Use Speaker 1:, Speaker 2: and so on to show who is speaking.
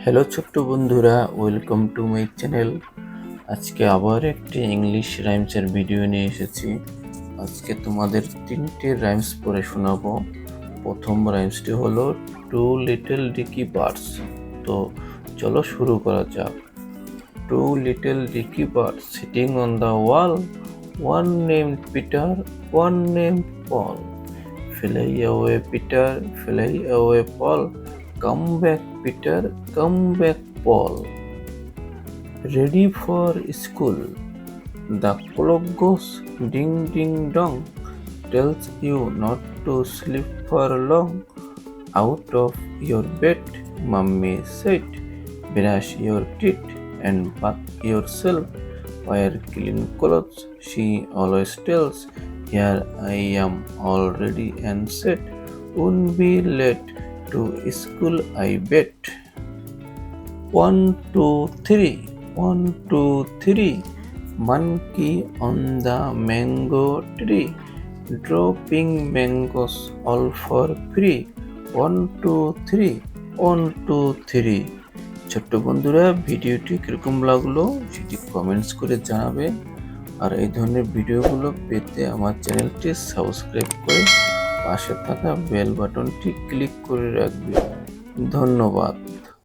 Speaker 1: Hello ছোট্ট বন্ধুরা, welcome to my channel. আজকে আবার একটি ইংলিশ রাইমসের ভিডিও নিয়ে এসেছি। আজকে তোমাদের তিনটে রাইমস পড়ে শোনাবো। প্রথম রাইমসটি হলো টু লিটল ডিকি বার্ডস। তো চলো শুরু করা যাক। Two little dicky birds sitting on the wall, one named Peter, one named Paul. Fly away, Peter, fly away, Paul. Come back, Peter, come back, Paul. Ready for school. The clock goes ding ding dong, tells you not to sleep for long. Out of your bed, Mummy said, brush your teeth and bath yourself. Wear clean clothes, she always tells. Here I am all ready and set. Won't be late to school, I bet. 1, 2, 3. 1, 2, 3. Monkey on the mango tree, dropping mangoes all for free. 1, 2, 3. 1, 2, 3. ছোট্ট বন্ধুরা, ভিডিওটি কিরকম লাগলো সেটি comments করে জানাবে। আর এই ধরনের ভিডিওগুলো পেতে আমার চ্যানেলটি সাবস্ক্রাইব করে পাশে থাকা বেল বাটনটি ক্লিক করে রাখবে। ধন্যবাদ।